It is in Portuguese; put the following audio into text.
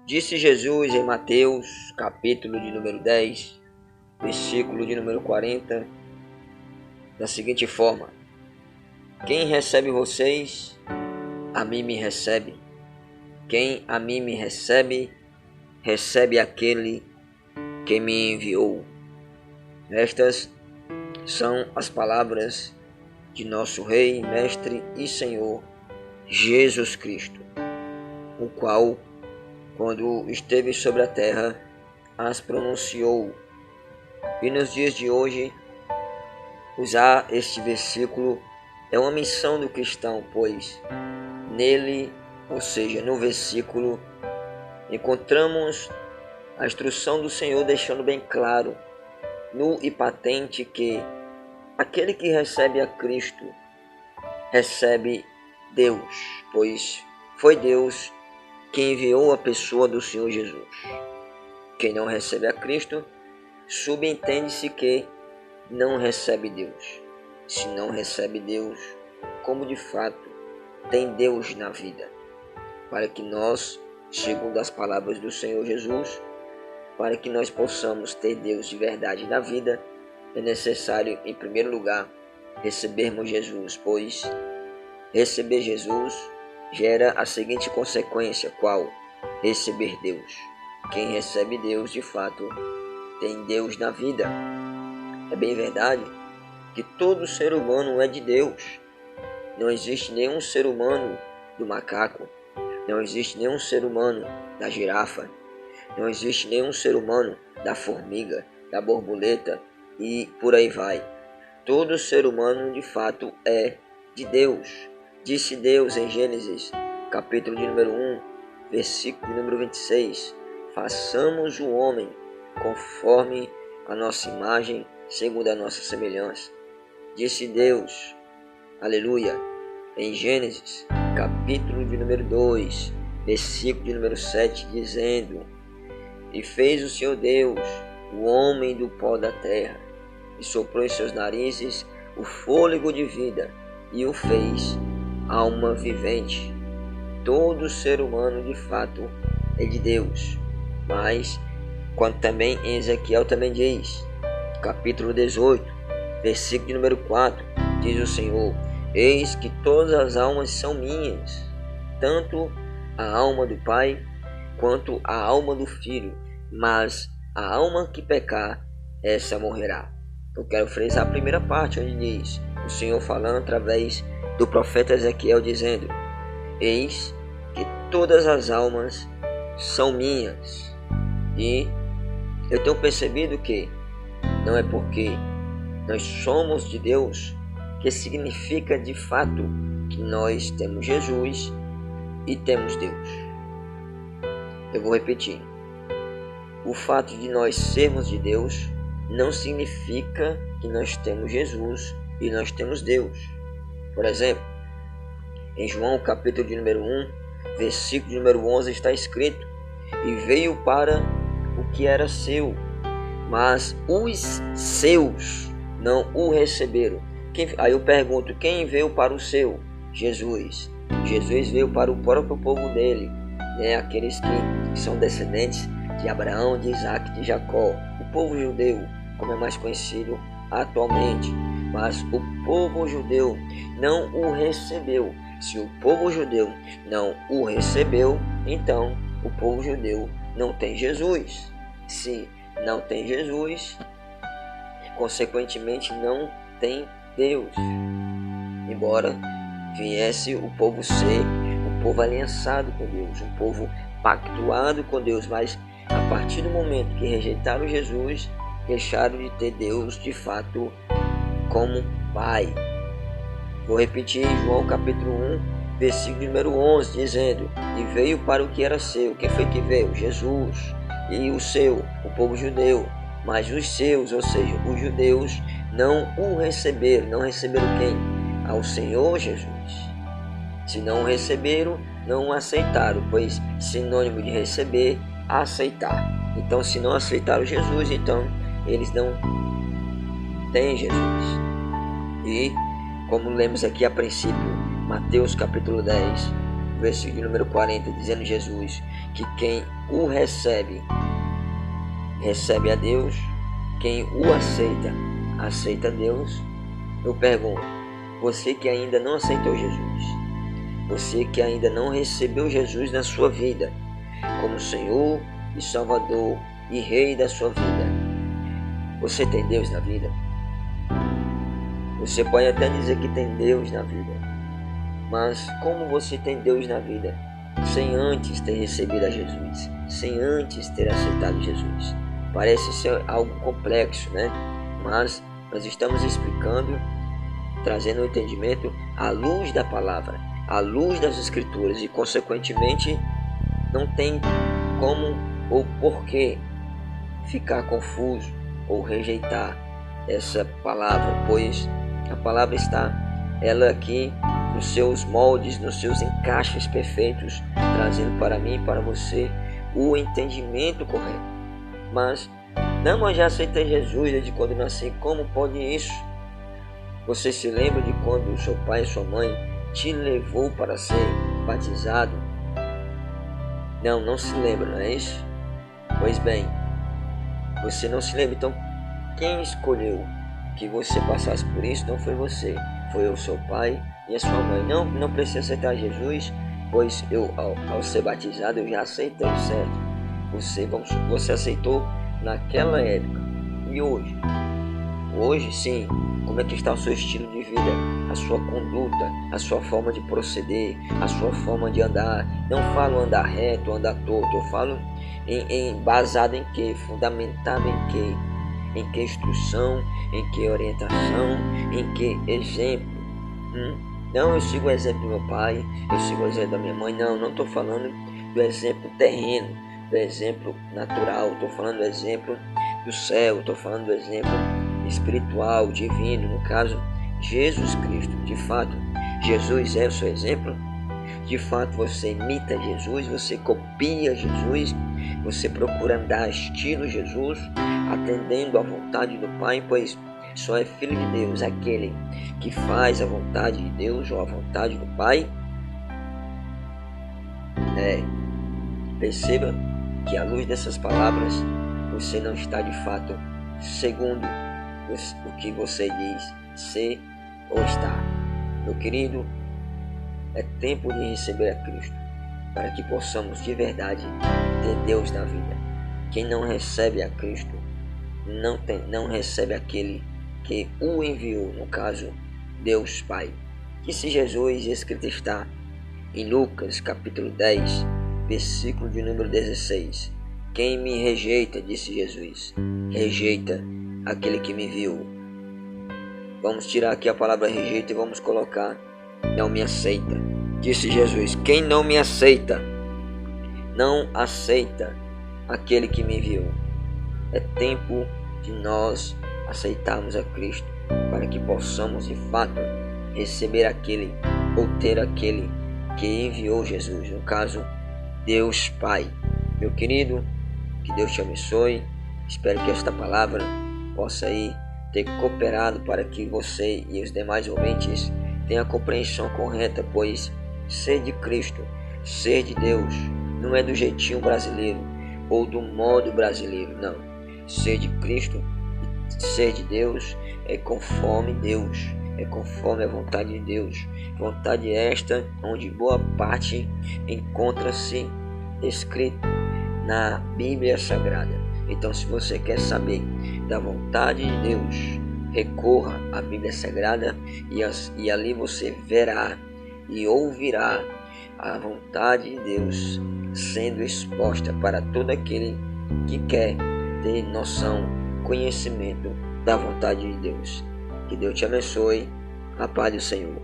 Disse Jesus em Mateus, capítulo de número 10, versículo de número 40, da seguinte forma: Quem recebe vocês, a mim me recebe. Quem a mim me recebe, recebe aquele que me enviou. Estas são as palavras de nosso Rei, Mestre e Senhor, Jesus Cristo, o qual, quando esteve sobre a terra, as pronunciou. E nos dias de hoje, usar este versículo é uma missão do cristão, pois nele, ou seja, no versículo, encontramos a instrução do Senhor deixando bem claro, nu e patente, que aquele que recebe a Cristo recebe Deus, pois foi Deus que enviou a pessoa do Senhor Jesus. Quem não recebe a Cristo, subentende-se que não recebe Deus. Se não recebe Deus, como de fato tem Deus na vida? Para que nós, segundo as palavras do Senhor Jesus, para que nós possamos ter Deus de verdade na vida, é necessário, em primeiro lugar, recebermos Jesus, pois receber Jesus gera a seguinte consequência, qual? Receber Deus. Quem recebe Deus, de fato, tem Deus na vida. É bem verdade que todo ser humano é de Deus. Não existe nenhum ser humano do macaco, não existe nenhum ser humano da girafa, não existe nenhum ser humano da formiga, da borboleta e por aí vai. Todo ser humano, de fato, é de Deus. Disse Deus em Gênesis, capítulo de número 1, versículo de número 26, façamos o homem conforme a nossa imagem, segundo a nossa semelhança. Disse Deus, aleluia, em Gênesis, capítulo de número 2, versículo de número 7, dizendo: E fez o Senhor Deus o homem do pó da terra, e soprou em seus narizes o fôlego de vida, e o fez alma vivente. Todo ser humano, de fato, é de Deus. Mas, quando também em Ezequiel também diz, capítulo 18, versículo de número 4, diz o Senhor: Eis que todas as almas são minhas, tanto a alma do Pai quanto a alma do Filho, mas a alma que pecar, essa morrerá. Eu quero frisar a primeira parte, onde diz o Senhor falando através do profeta Ezequiel, dizendo: Eis que todas as almas são minhas. E eu tenho percebido que não é porque nós somos de Deus que significa de fato que nós temos Jesus e temos Deus. Eu vou repetir. O fato de nós sermos de Deus não significa que nós temos Jesus e nós temos Deus. Por exemplo, em João capítulo de número 1, versículo de número 11 está escrito: E veio para o que era seu, mas os seus não o receberam. Aí eu pergunto, quem veio para o seu? Jesus. Jesus veio para o próprio povo dele, né? Aqueles que são descendentes de Abraão, de Isaac, de Jacó. O povo judeu, como é mais conhecido atualmente. Mas o povo judeu não o recebeu. Se o povo judeu não o recebeu, então o povo judeu não tem Jesus. Se não tem Jesus, consequentemente não tem Deus. Embora viesse o povo ser um povo aliançado com Deus, um povo pactuado com Deus, mas a partir do momento que rejeitaram Jesus, deixaram de ter Deus de fato como Pai. Vou repetir João capítulo 1, versículo número 11, dizendo: E veio para o que era seu. Quem foi que veio? Jesus. E o seu, o povo judeu. Mas os seus, ou seja, os judeus, não o receberam. Não receberam quem? Ao Senhor Jesus. Se não o receberam, não o aceitaram, pois sinônimo de receber, aceitar. Então, se não aceitaram Jesus, então eles não têm Jesus. E, como lemos aqui a princípio, Mateus capítulo 10, versículo número 40, dizendo Jesus que quem o recebe, recebe a Deus, quem o aceita, aceita a Deus. Eu pergunto, você que ainda não aceitou Jesus, você que ainda não recebeu Jesus na sua vida, como Senhor e Salvador e Rei da sua vida, você tem Deus na vida? Você pode até dizer que tem Deus na vida, mas como você tem Deus na vida sem antes ter recebido a Jesus, sem antes ter aceitado Jesus? Parece ser algo complexo, né? Mas nós estamos explicando, trazendo o entendimento à luz da palavra, à luz das Escrituras, e consequentemente não tem como ou porquê ficar confuso ou rejeitar essa palavra, pois a palavra está, ela aqui, nos seus moldes, nos seus encaixes perfeitos, trazendo para mim e para você o entendimento correto. Mas não, eu já aceitei Jesus desde quando nasci, como pode isso? Você se lembra de quando o seu pai e sua mãe te levou para ser batizado? Não se lembra, não é isso? Pois bem, você não se lembra, então quem escolheu que você passasse por isso não foi você, foi o seu pai e a sua mãe. Não precisa aceitar Jesus, pois eu ao ser batizado eu já aceitei, certo? Você aceitou naquela época. E hoje sim, como é que está o seu estilo de vida, a sua conduta, a sua forma de proceder, a sua forma de andar? Não falo andar reto, andar torto, eu falo baseado em que, fundamentado em que? Em que instrução, em que orientação, em que exemplo? Não, eu sigo o exemplo do meu pai, eu sigo o exemplo da minha mãe. Não estou falando do exemplo terreno, do exemplo natural, estou falando do exemplo do céu, estou falando do exemplo espiritual, divino, no caso, Jesus Cristo. De fato, Jesus é o seu exemplo? De fato, você imita Jesus, você copia Jesus, você procura andar estilo Jesus, atendendo à vontade do Pai, pois só é filho de Deus aquele que faz a vontade de Deus ou a vontade do Pai. Perceba que à luz dessas palavras, você não está de fato segundo o que você diz ser ou estar. Meu querido, é tempo de receber a Cristo, para que possamos de verdade ter Deus na vida. Quem não recebe a Cristo, não recebe aquele que o enviou, no caso, Deus Pai. Disse Jesus, escrito está em Lucas capítulo 10, versículo de número 16. Quem me rejeita, disse Jesus, rejeita aquele que me enviou. Vamos tirar aqui a palavra rejeita e vamos colocar não me aceita. Disse Jesus, quem não me aceita, não aceita aquele que me enviou. É tempo de nós aceitarmos a Cristo, para que possamos de fato receber aquele ou ter aquele que enviou Jesus, no caso, Deus Pai. Meu querido, que Deus te abençoe. Espero que esta palavra possa aí ter cooperado para que você e os demais ouvintes tenham a compreensão correta, pois ser de Cristo, ser de Deus, não é do jeitinho brasileiro ou do modo brasileiro, não. Ser de Cristo, ser de Deus é conforme Deus, é conforme a vontade de Deus. Vontade esta onde boa parte encontra-se escrito na Bíblia Sagrada. Então, se você quer saber da vontade de Deus, recorra à Bíblia Sagrada e ali você verá e ouvirá a vontade de Deus sendo exposta para todo aquele que quer ter noção, conhecimento da vontade de Deus. Que Deus te abençoe. A paz do Senhor.